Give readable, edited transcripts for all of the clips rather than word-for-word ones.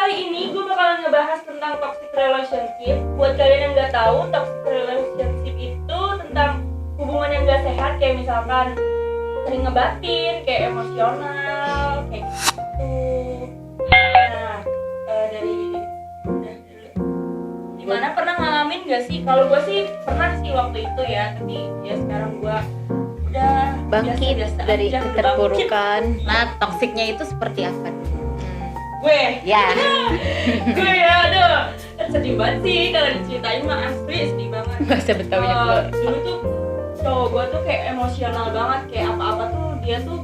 kali ini gue bakalan ngebahas tentang toxic relationship. Buat kalian yang nggak tahu, toxic relationship itu tentang hubungan yang nggak sehat, kayak misalkan sering ngebatin, kayak emosional, kayak gitu. Nah, dari gimana, pernah ngalamin nggak sih? Kalau gue sih pernah sih waktu itu ya, tapi ya sekarang gue udah bangkit biasa-biasa dari aja, udah keterpurukan. Nah, toksiknya itu seperti apa? gue Ya, gue ya, aduh sedih banget sih kalau diceritain mah, asli sedih banget. Gak usah betawinya gue. Dulu tuh cowok gue tuh kayak emosional banget, kayak apa-apa tuh dia tuh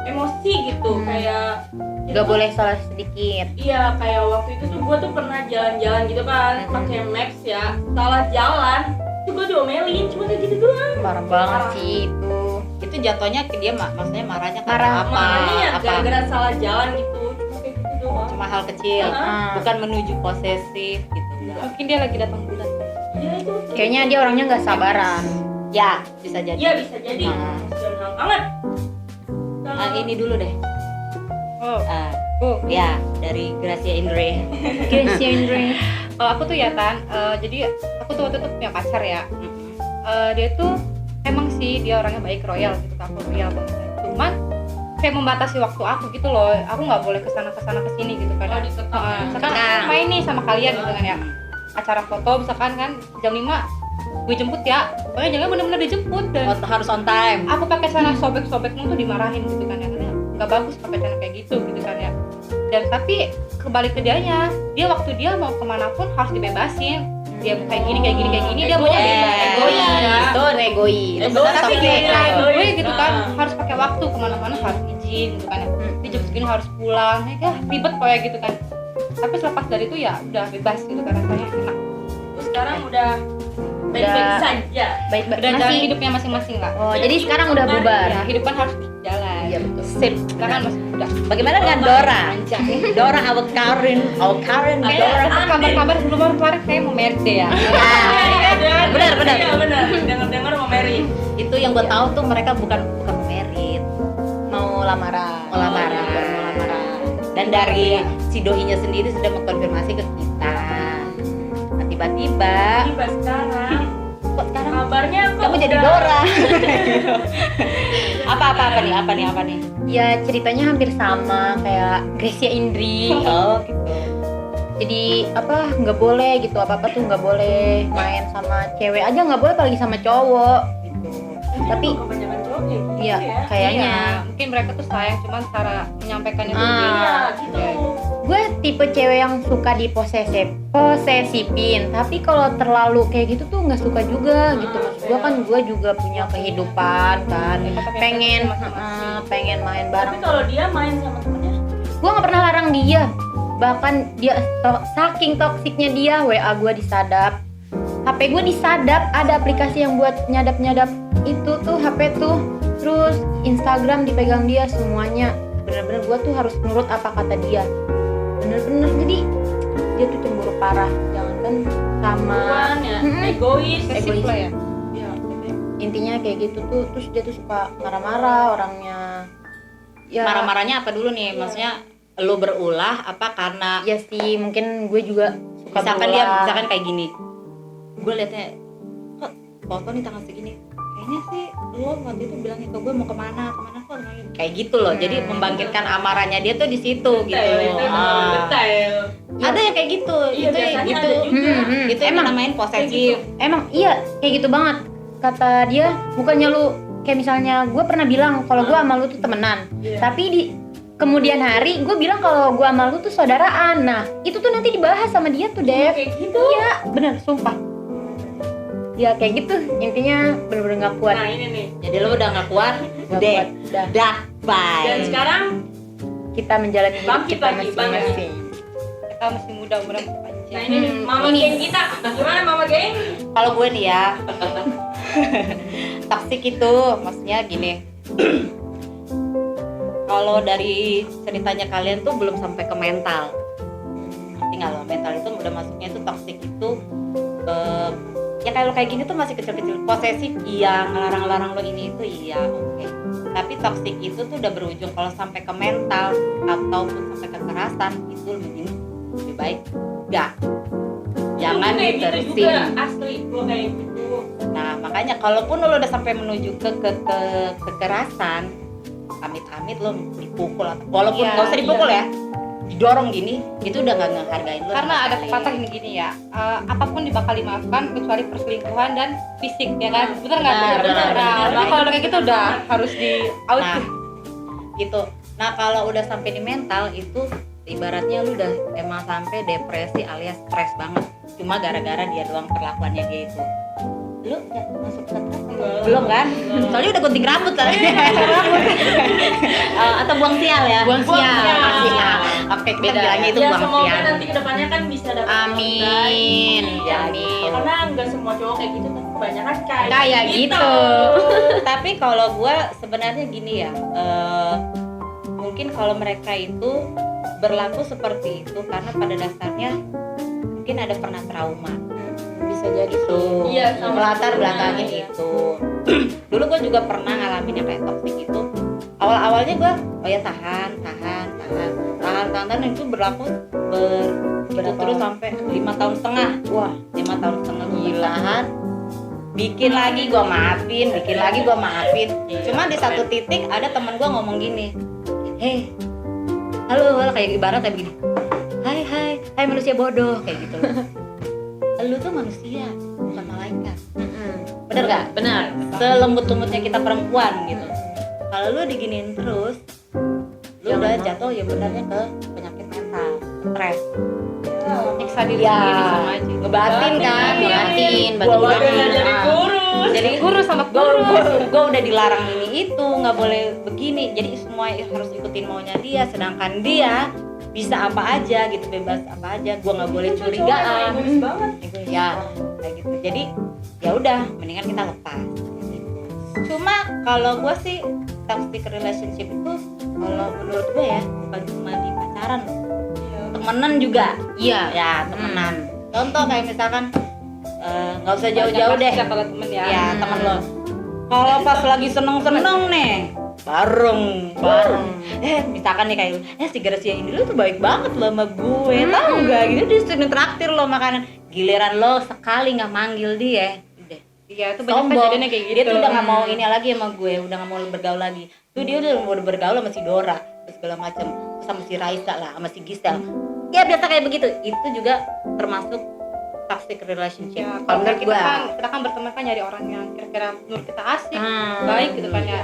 emosi gitu, kayak Gak boleh salah sedikit. iya, kayak waktu itu tuh gue tuh pernah jalan-jalan gitu kan, pakai Maps ya, salah jalan tuh gue diomelin, cuma kayak gitu doang. Parah banget sih itu. itu jatuhnya ke dia, maksudnya marahnya Marah. karena apa? Makanya ya Apa? gara-gara salah jalan gitu, cuma kayak gitu doang. Cuma hal kecil, bukan menuju posesif gitu. Mungkin dia lagi datang bulan. Ya itu Kayaknya dia orangnya gak sabaran. Ya, bisa jadi. iya bisa jadi emosional banget. Ini dulu deh. Oh, Ya, dari Gracia Indre. Guys, Indri. kalau aku tuh ya Tan, jadi aku tuh waktu itu punya pacar ya. Dia tuh emang sih dia orangnya baik, royal gitu, aku royal banget. Cuman kayak membatasi waktu aku gitu loh. Aku nggak boleh kesana kesini gitu kan. Oh, dikekang. Misalkan aku main nih sama kalian gitu kan ya. Acara foto misalkan kan jam 5 gue jemput ya. Pokoknya jangan benar-benar dijemput dan Harus on time. aku pakai celana sobek-sobek tuh dimarahin gitu kan ya, karena nggak bagus pakai celana kayak gitu kan ya. Dan tapi kebalik ke dianya, dia waktu dia mau kemana pun harus dibebasin. Dia kayak gini dia maunya bebas, egois ya. Itu egois. Itu benar Tapi toxic. dia egois. gue gitu kan, Nah. harus pakai waktu kemana-mana harus izin gitu kan ya. Di jam segini harus pulang, ya ribet kayak gitu kan. Tapi selepas dari itu ya udah bebas gitu kan, rasanya enak. Terus sekarang udah baik-baik saja. Baik, Udah jalan masih. hidupnya masing-masing lah. Oh, jadi sekarang udah bubar. Ya, hidup kan harus jalan. Iya betul. Sip. Kita kan masih muda. Bagaimana dengan Dora? Panjang. Dora, our Karen Kayaknya kabar-kabar sebelum kemarin kayak mau merit deh ya. Benar. Iya benar. Dengar-dengar mau marry. Itu yang gue tahu tuh mereka bukan merit, Mau lamaran. mau lamaran. Dan dari si doinya sendiri sudah mengkonfirmasi ke kita. Nah, tiba-tiba Tiba sekarang kok sekarang kabarnya kok kamu jadi udah- Dora. apa nih? Ya ceritanya hampir sama kayak Gracia Indri. Oh, gitu. Jadi apa nggak boleh gitu, apa tuh nggak boleh main sama cewek aja, nggak boleh apalagi sama cowok gitu. Tapi kebanyakan cowok kayak gitu iya ya. kayaknya Iya, mungkin mereka tuh sayang, cuman cara menyampaikannya tuh Ah. beda. Iya gitu. gue tipe cewek yang suka posesifin, tapi kalau terlalu kayak gitu tuh nggak suka juga gitu. Maksud gue kan gue juga punya kehidupan kan, pengen pengen main Tapi bareng. kalau dia main sama temennya, Gue nggak pernah larang dia, bahkan dia saking toksiknya dia, WA gue disadap, HP gue disadap, ada aplikasi yang buat nyadap itu tuh HP tuh, terus Instagram dipegang dia semuanya. Bener-bener gue tuh harus nurut apa kata dia, bener-bener. Jadi dia tuh cemburu parah, jangankan sama bukan ya, egois. Posesif lah ya. Iya. intinya kayak gitu tuh. Terus dia tuh suka marah-marah orangnya ya. Marah-marahnya apa dulu nih? Maksudnya lu berulah apa karena Ya sih, mungkin gue juga suka misalkan kayak gini, gue liatnya kok foto nih tanggal segini, kayaknya sih lo waktu itu bilangnya ke gue mau kemana kok kayak gitu loh. Jadi membangkitkan amarahnya dia tuh di situ gitu. Detail, itu Ah. detail. Ada yang kayak gitu. Iya, Itu biasanya gitu. ada juga. Itu yang Emang namain posesif. Emang iya kayak gitu banget kata dia. Bukannya lu kayak misalnya gue pernah bilang kalau gue sama lu tuh temenan, Iya. tapi di kemudian hari gue bilang kalau gue sama lu tuh saudaraan. Nah itu tuh nanti dibahas sama dia tuh, Dev. Kayak gitu. Iya bener, sumpah. Ya kayak gitu, intinya bener-bener gak kuat. Nah ini nih. Jadi lo udah nggak kuat, Gak deh, kuat, dah. bye. Dan sekarang Kita menjalani hidup Bangkit kita lagi, masing-masing. Kita masih muda, umurnya masih panjang. nah ini nih, mama geng kita. Gimana mama geng? Kalau gue nih ya, toksik itu maksudnya gini. Kalau dari ceritanya kalian tuh belum sampai ke mental. Ngerti nggak lo? Mental itu udah masuknya itu toksik itu ya kalau kayak gini tuh masih kecil-kecil. Posesif iya, ngelarang-larang lo ini itu iya, oke. Tapi toksik itu tuh udah berujung kalau sampai ke mental ataupun sampai kekerasan itu lebih lebih baik enggak, jangan Kayak gitu juga diterusin. asli gue kayak gitu. Nah makanya kalaupun lo udah sampai menuju ke kekerasan, amit-amit lo dipukul atau walaupun Iya, nggak usah dipukul ya, didorong gini, itu udah nggak ngehargain lo. Karena sama ada sekali. pepatah gini ya, apapun bakal dimaafkan kecuali perselingkuhan dan fisik, ya kan? Bener nggak? Benar, benar, Nah, benar. kalau kayak gitu udah harus di out. Nah, gitu. Nah kalau udah sampai di mental itu ibaratnya lu udah emang sampai depresi alias stres banget. Cuma gara-gara dia doang perlakuannya dia itu. Lu udah masuk ke belum kan? Soalnya udah gunting rambut kan? Atau buang sial ya? Buang sial. Buang sial. Oke, kita Beda. bilangnya itu Ya buang semoga sial. nanti kedepannya kan bisa dapat Amin. ya, Amin. karena nggak semua cowok kayak gitu, tapi kebanyakan Kayak gitu. Tapi kalau gue sebenarnya gini ya, mungkin kalau mereka itu berlaku seperti itu karena pada dasarnya mungkin ada pernah trauma. Bisa jadi Itu Iya, sama melatar sama. belakangnya Iya. itu. Dulu gue juga pernah ngalamin yang kayak toxic itu. Awal-awalnya gue oh ya tahan dan itu berlaku itu terus sampai 5 tahun setengah. Wah, 5 tahun setengah gue bertahan. Bikin lagi gue maafin. Cuma di satu titik ada teman gue ngomong gini, hei, halo, kayak ibarat kayak begini, hai manusia bodoh, kayak gitu. Lu tuh manusia, bukan malaikat. Bener gak? Benar. Selembut-lembutnya kita perempuan gitu. Kalau lu diginiin terus, lu Jangan udah mau. jatuh ya benarnya ke penyakit mental, stres. Nyiksa diri Ya, sendiri sama aja. ngebatin kan, Ngebatin, Gua udah jadi kurus. jadi Guru sama gue udah dilarang ini itu, nggak boleh begini. Jadi semua harus ikutin maunya dia, sedangkan dia bisa apa aja gitu, bebas apa aja. Gue nggak boleh curigaan. Egois banget. Ya kayak gitu. Jadi ya udah, mendingan kita lepas. Gitu. Cuma kalau gue sih toxic relationship itu kalau menurut gue ya bukan cuma di pacaran, temenan juga. Iya. Ya temenan. Contoh kayak misalkan nggak usah jauh-jauh deh. Kalau temen ya. Ya temen lo. Kalau pas lagi seneng-seneng nih, bareng. Misalkan nih kayak, si Gracia ini lu tuh baik banget lo sama gue, tahu nggak? Gitu dia sering traktir lo makanan. Giliran lo sekali nggak manggil dia, udah Iya, itu banyak sombong. kejadiannya kayak gitu. Dia tuh udah nggak mau ini lagi sama gue, udah nggak mau bergaul lagi. Tuh dia udah mau bergaul sama si Dora, terus segala macam, sama si Raisa lah, sama si Gisel. Ya biasa kayak begitu. Itu juga termasuk toxic relationship. Ya, Kalau menurut kita gue. kita kan berteman kan nyari orang yang kira-kira menurut kita asik, Hmm. baik gitu kan ya.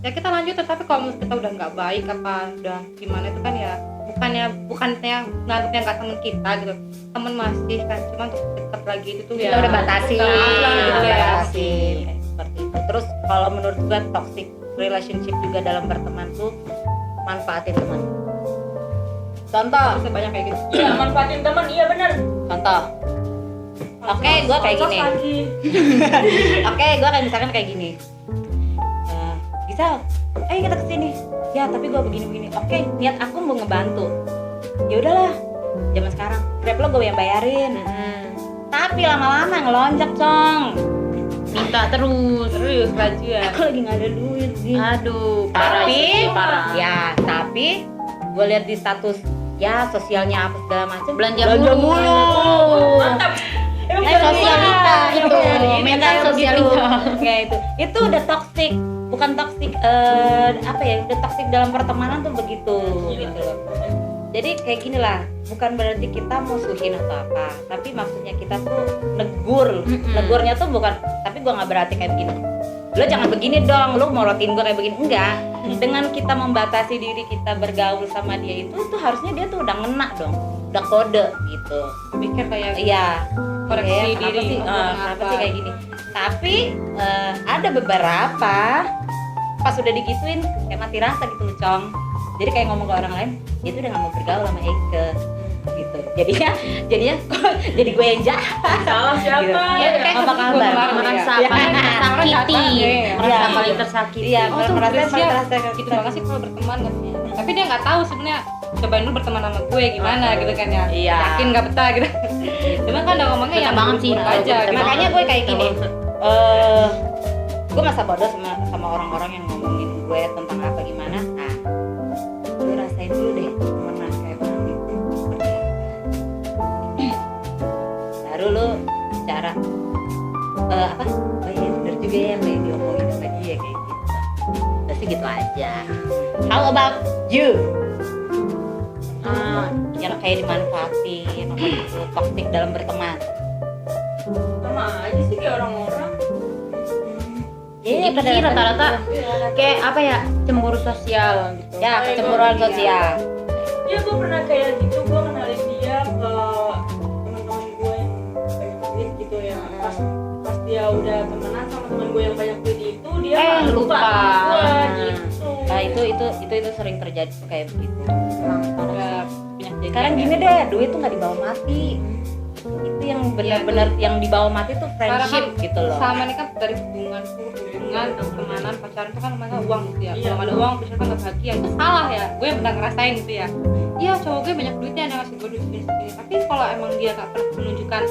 Ya kita lanjut, tapi kalau menurut kita udah nggak baik apa udah gimana itu kan ya bukannya nganggapnya nggak teman kita gitu, teman masih kan, cuma untuk dekat lagi itu tuh Kita ya udah batasin, gitu ya. batasin kayak seperti itu. Terus kalau menurut gue toxic relationship juga dalam berteman tuh manfaatin teman. Contoh, Bisa banyak kayak gitu. Ya, manfaatin teman, iya benar. contoh. Oke, gue kayak Sos gini. lagi. Oke, gue kayak misalkan kayak gini. Gisel, ayo kita kesini. Ya, tapi gue begini-begini. Oke, niat aku mau ngebantu. Ya udahlah. Zaman sekarang, Grab lo gue yang bayarin. Tapi lama-lama ngelonjak, Cong. Minta terus. Terus lanjut. Aku lagi nggak ada duit sih. Aduh, parah Tapi, sih, parah. ya, tapi gue lihat di status ya sosialnya apa segala macam. Belanja mulu. Mantap. Emang Sosialita itu, mental sosialita. Kayak itu udah toxic, bukan toxic apa ya, udah toxic dalam pertemanan tuh begitu gitu loh. Jadi kayak gini lah, bukan berarti kita musuhin atau apa, tapi maksudnya kita tuh negur. Negurnya tuh bukan, tapi gua nggak berarti kayak begini, lo jangan begini dong, lo morotin gua kayak begini, enggak. Dengan kita membatasi diri kita bergaul sama dia itu tuh harusnya dia tuh udah ngena dong, udah kode gitu. Pikir kayak Iya, koreksi iya, kenapa diri, sih, ngomong kenapa apa. sih kayak gini. Tapi ada beberapa pas udah digituin kayak mati rasa gitu loh, Cong. Jadi kayak ngomong ke orang lain, dia tuh udah gak mau bergaul sama Eike gitu. Jadinya jadi gue yang jahat. salah siapa? Gitu. Ya, kayak Apa kasus kabar? kemarin ya. Merasa Iya. paling tersakiti. Iya. Merasa Iya. paling tersakiti. Iya, Oh tuh merasa Gracia merasa gitu banget sih kalau berteman katanya. Tapi dia nggak tahu sebenarnya, cobain dulu berteman sama gue gimana gitu kan ya. Iya. Yakin nggak betah gitu. Cuman kan udah ngomongnya Bener yang banget sih, buruk-buruk aja. bener Gitu. Makanya gue kayak gini. Gue masa bodoh sama orang-orang yang ngomongin gue tentang apa gimana. Nah, gue rasain dulu deh mana kayak orang itu seperti apa. apa? Oh iya bener juga ya kayak diomongin sama dia kayak gitu. Pasti gitu aja. How about you? Yang kayak dimanfaatin, apa gitu, toxic dalam berteman. Sama aja sih kayak orang-orang. Gitu pada sih rata-rata Iya, kayak apa ya, cemburu sosial gitu. Ya, kecemburuan sosial. Iya, gue pernah kayak gitu, gue kenalin dia ke teman-teman gue yang banyak duit gitu ya. Pas dia udah temenan sama teman gue yang banyak duit itu, dia malah lupa. sama gue gitu. Nah itu sering terjadi tuh kayak begitu. Udah banyak jadi Sekarang gini deh, duit tuh nggak dibawa mati. Itu yang benar-benar yang dibawa mati tuh friendship Karena gitu loh. sama ini kan dari hubungan pertemanan pacaran tuh kan namanya uang gitu ya. Iya. Kalau ada uang terus kan nggak bahagia itu salah ya. Gue pernah ngerasain gitu ya. Iya cowok gue banyak duitnya, dia ngasih gue duit segini. Tapi kalau emang dia nggak pernah menunjukkan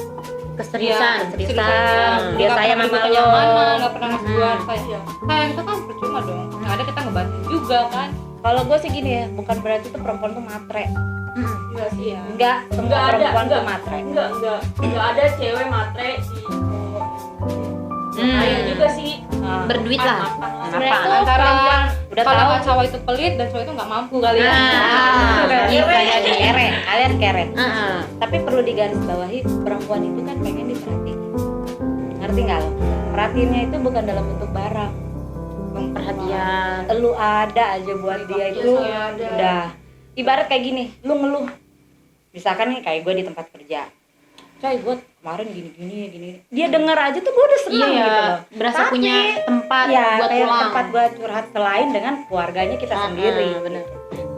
Keseriusan. Dia sayang sama lo. nggak pernah ngasih gue sayang itu kan percuma dong. Yang ada kita ngebantu juga kan. Kalau gue sih gini ya, bukan berarti tuh perempuan tuh matre. Enggak sih ya. Enggak, semua Enggak ada, perempuan tuh enggak. matre. Enggak ada cewek matre di cowok. Kayak juga sih. Berduit lah. Sebenarnya tuh Antara perempuan udah kalau tahu. cowok itu pelit dan cowok itu nggak mampu kali ya. Gitu ya, kere, alias kere. Heeh. Tapi perlu digarisbawahi, perempuan itu kan pengen diperhatiin. Ngerti nggak lo? Perhatiannya itu bukan dalam bentuk barang. Perhatian. Lu ada aja buat dia itu udah. Ibarat kayak gini, lu ngeluh. Misalkan nih kayak gue di tempat kerja. Coy, gue kemarin gini. Dia denger aja tuh gue udah senang Iya, gitu loh. berasa Tapi, punya tempat ya, buat kayak pulang. tempat buat curhat selain dengan keluarganya kita sendiri. bener.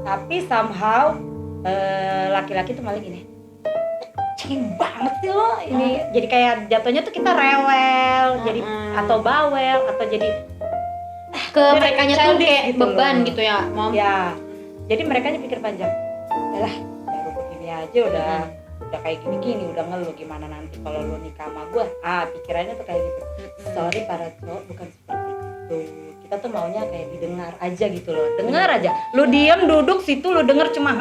Tapi somehow laki-laki tuh malah gini. Cengeng banget sih lo ini. Jadi kayak jatuhnya tuh kita rewel, jadi atau bawel atau jadi Ke merekanya tuh childish kayak gitu beban loh. gitu ya, Mom. ya. Jadi mereka pikir panjang. Yalah, baru begini aja udah kayak gini, udah ngeluh gimana nanti kalau lu nikah sama gue. Pikirannya tuh kayak gitu. Sorry para cowok, bukan seperti itu. Kita tuh maunya kayak didengar aja gitu loh. Dengar aja. Lu diam duduk situ lu denger cuma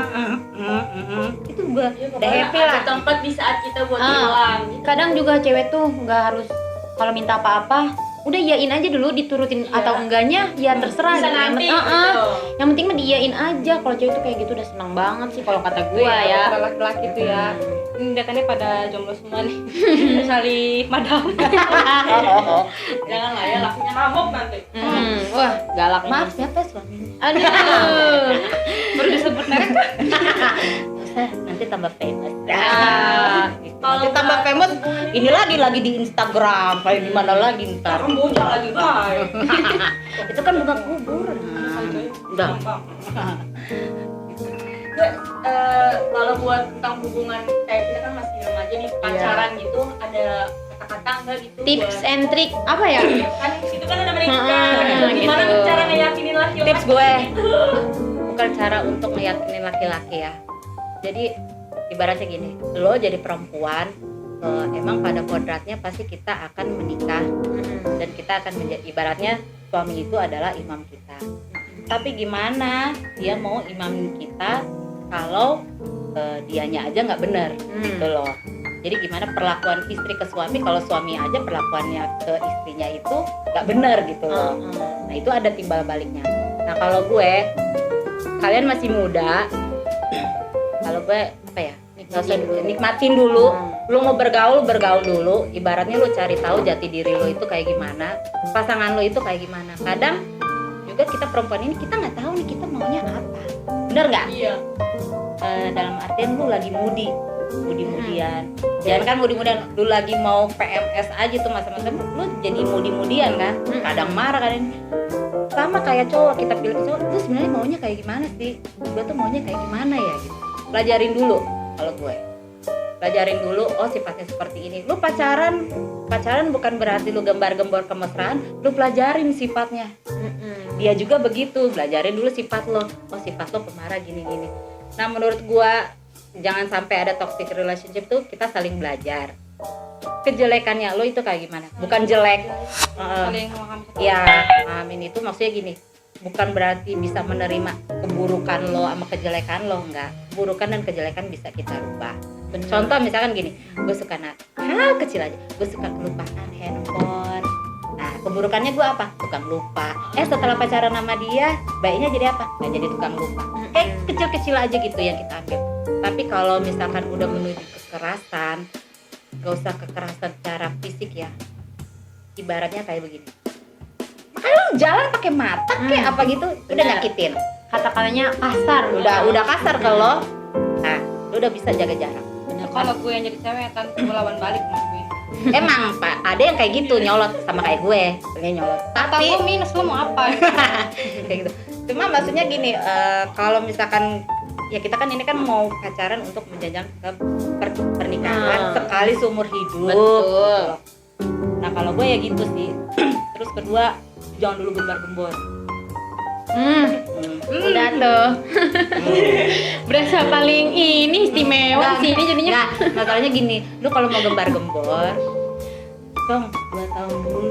itu gue udah happy lah. Ada tempat di saat kita buat Ah. pulang. Gitu. Kadang juga cewek tuh nggak harus kalau minta apa-apa udah iyain aja dulu, diturutin atau enggaknya ya terserah. Bisa Yang nanti penting- gitu. Yang penting mah diiyain aja. Kalau cewek tuh kayak gitu udah senang banget sih kalau kata gua ya. Para laki-laki tuh ya. Ini datanya pada jomblo semua nih. Salih madam. Jangan lah ya, lakinya ngamuk nanti. Wah, galak Maaf nih. siapa suaminya? Aduh. Baru disebut merek. Nanti tambah famous. Gitu. Kalau Nanti tambah buat famous. Ini lagi di Instagram, kayak gimana lagi ntar. Rembujang lagi baik. Itu kan bunga kubur. Udah. Gue kalau buat tentang hubungan kayak kita kan masih remaja nih, pacaran gitu, ada kata-kata enggak gitu Tips buat- and trick apa ya? kan itu kan udah menikah. Gimana gitu. cara ngeyakinin laki-laki Tips gue. gitu? Bukan cara untuk meyakinin laki-laki ya. Jadi ibaratnya gini, lo jadi perempuan, emang pada kodratnya pasti kita akan menikah dan kita akan menjadi, ibaratnya suami itu adalah imam kita. Tapi gimana dia mau imam kita kalau dianya aja nggak bener gitu loh. Jadi gimana perlakuan istri ke suami kalau suami aja perlakuannya ke istrinya itu nggak bener gitu loh. Nah itu ada timbal baliknya. Nah kalau gue, kalian masih muda, kalau gue apa ya, nggak usah nikmatin dulu. Lu mau bergaul dulu. Ibaratnya lu cari tahu jati diri lu itu kayak gimana, pasangan lu itu kayak gimana. Kadang juga kita perempuan ini kita nggak tahu nih kita maunya apa, bener nggak? Iya. Dalam artian lu lagi mudi-mudian. Jangan kan mudi-mudian, lu lagi mau PMS aja tuh masa-masa lu jadi mudi-mudian kan. Kadang marah kadang sama kayak cowok, kita pilih cowok, lu sebenarnya maunya kayak gimana sih? Gue tuh maunya kayak gimana ya gitu. Pelajarin dulu kalau gue. Pelajarin dulu, oh sifatnya seperti ini. Lu pacaran bukan berarti lu gembar-gembor kemesraan, lu pelajarin sifatnya. Dia juga begitu, belajarin dulu sifat lo. Oh sifat lo pemarah gini-gini. Nah menurut gua jangan sampai ada toxic relationship tuh kita saling belajar. Kejelekannya lo itu kayak gimana? Bukan jelek. Saling memahami. Ya, pahamin itu maksudnya gini. Bukan berarti bisa menerima keburukan lo sama kejelekan lo, enggak. Keburukan dan kejelekan bisa kita rubah. Contoh misalkan gini, gue suka hal kecil aja, gue suka kelupaan handphone. keburukannya gue apa? Tukang lupa. Setelah pacaran sama dia, baiknya jadi apa? Nggak jadi tukang lupa. Kayak kecil-kecil aja gitu yang kita ambil. Tapi kalau misalkan udah menuju kekerasan, gak usah kekerasan secara fisik ya. Ibaratnya kayak begini. Kalau jalan pakai mata kayak apa gitu, udah Benar. nyakitin. Kata-katanya kasar. Udah kasar ke lo. Nah, lo udah bisa jaga jarak. Kalau gue yang jadi cewek kan gue lawan balik sama gue. Emang Pak, ada yang kayak gitu nyolot sama kayak gue, pengen nyolot. Kata Tapi gue minus lo mau apa? kayak gitu. Cuma maksudnya gini, kalau misalkan ya kita kan ini kan mau pacaran untuk menjanjikan ke pernikahan sekali seumur hidup. Betul. Nah kalau gue ya gitu sih. Terus kedua, jangan dulu gembar-gembor. Udah tuh. Berasa paling ini istimewa Nggak, sih ini jadinya. Nggak, masalahnya gini, lu kalau mau gembar-gembor, Cong, 2 tahun dulu.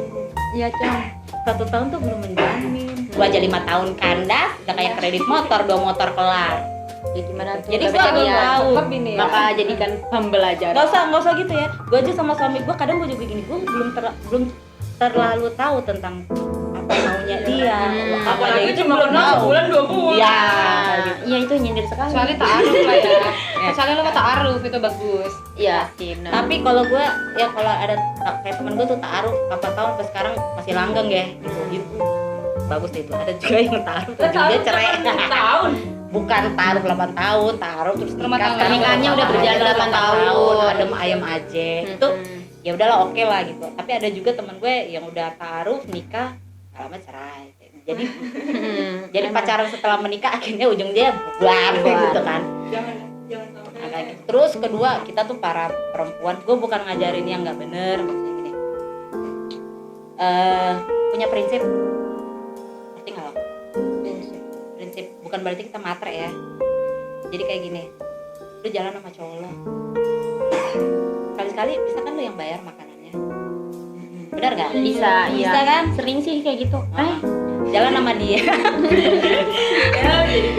Iya, Cong. 1 tahun tuh belum menjamin. Gua aja 5 tahun kandas, udah kayak kredit motor, 2 motor kelar. Ya gimana tuh? Jadi Tapi gua belum kalian tahu. Tetep ini ya. maka jadikan pembelajaran. Nggak usah gitu ya. Gua aja sama suami gua kadang gua juga gini, gua belum terlalu tahu tentang apa maunya dia. Apa aja Apalagi itu cuma belum kenal tahu. sebulan 2 bulan. Iya. Iya itu nyindir sekali. Kecuali ta'aruf lah ya. Kecuali lo mau ta'aruf itu bagus. Iya sih. Nah. Tapi kalau gue ya kalau ada kayak temen gue tuh taruh 8 tahun sampai sekarang masih langgeng ya gitu bagus itu. Ada juga yang taruh Kita ujungnya cerai. 8 tahun. Bukan taruh 8 tahun, taruh terus Rumah tangga. Pernikahannya udah berjalan 8 tahun. adem ayam aja. Itu ya udahlah oke lah gitu. Tapi ada juga temen gue yang udah taruh nikah lama cerai. Jadi pacaran setelah menikah akhirnya ujungnya bubar gitu kan. Jangan tahu. Nah, kayak gitu. Terus kedua kita tuh para perempuan, gue bukan ngajarin yang nggak bener maksudnya gini, punya prinsip, ngerti nggak lo? Prinsip bukan berarti kita matre ya. Jadi kayak gini, lu jalan sama cowok lo, sekali-sekali bisa kan lu yang bayar makanannya, benar nggak? Bisa, iya. Bisa kan? Sering sih kayak gitu. Jalan sama dia.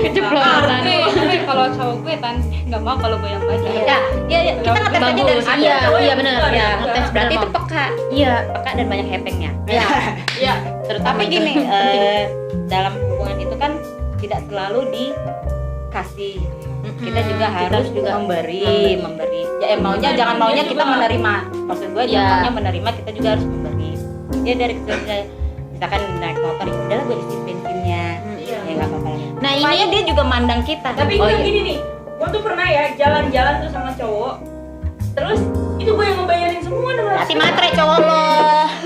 Keceplosan. Tapi kalau cowok gue kan nggak mau kalau gue yang bayar. Ya, kita ngetes aja dari sana. Iya benar. Ya, ngetes berarti itu Benar, peka. Iya. Peka dan banyak hepengnya. Iya. Tapi gini, dalam hubungan itu kan tidak selalu dikasih. Kita juga harus memberi. Ya maunya jangan maunya kita menerima. Maksud gue jangan maunya menerima, kita juga harus memberi. Ya dari kecilnya misalkan naik motor, ya udahlah gue isi bensinnya. Iya. Ya enggak apa-apa. Nah Supaya ini dia juga mandang kita. Tapi iya. gini nih, gue tuh pernah ya jalan-jalan tuh sama cowok. Terus itu gue yang ngebayarin semua dengan Hati matre cowok lo.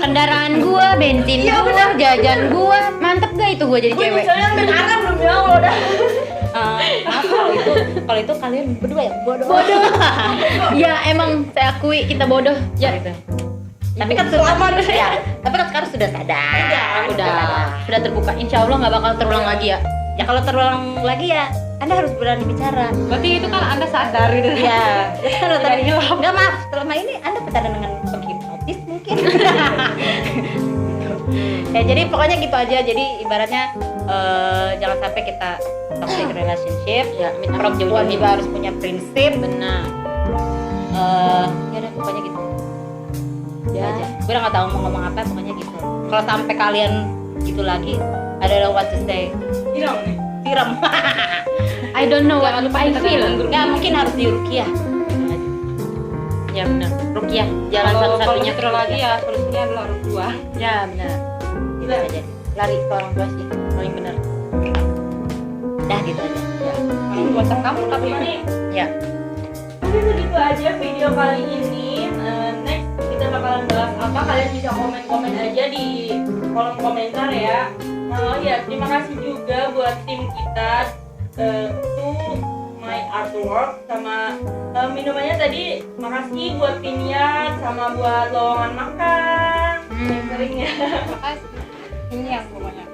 kendaraan gua, bensin gua, jajan gua. Mantep gak itu gua jadi gue cewek? misalnya beneran belum bilang lo dah. Maaf kalau itu kalian berdua ya bodoh. Ya emang saya akui kita bodoh. Ya Gitu. Tapi kan tapi kan sekarang sudah sadar. sudah terbuka. Insya Allah nggak bakal terulang lagi ya. Ya kalau terulang lagi ya Anda harus berani bicara. Berarti itu kan Anda sadar gitu. Iya. Kalau tadi enggak maaf, selama ini Anda pacaran dengan penghipnotis mungkin. Ya jadi pokoknya gitu aja. Jadi ibaratnya jangan sampai kita toxic relationship. Ya, Perempuan juga harus punya prinsip. Benar. Ya udah pokoknya gitu. Ya aja. Gue udah nggak tahu mau ngomong apa, pokoknya gitu. Kalau sampai kalian gitu lagi, ada what to say. Hilang nih. Siram. I don't know what Jangan lupa I kita feel. dengerin. Nggak mungkin harus di rukiah. Ya benar. Rukiah jalan Kalau satu-satunya gitu lagi ya solusinya adalah orang tua. Ya benar. Gitu aja. Lari ke orang tua sih paling benar. Dah gitu aja. Orang tua kamu tapi Ini Ya. mungkin segitu aja video kali ini. Next kita bakalan bahas apa, kalian bisa komen-komen aja di kolom komentar ya. Oh ya, terima kasih juga buat tim kita to my artwork sama minumannya tadi. Makasih buat timnya sama buat lowongan makan. Seringnya. makasih. Ini yang pokoknya.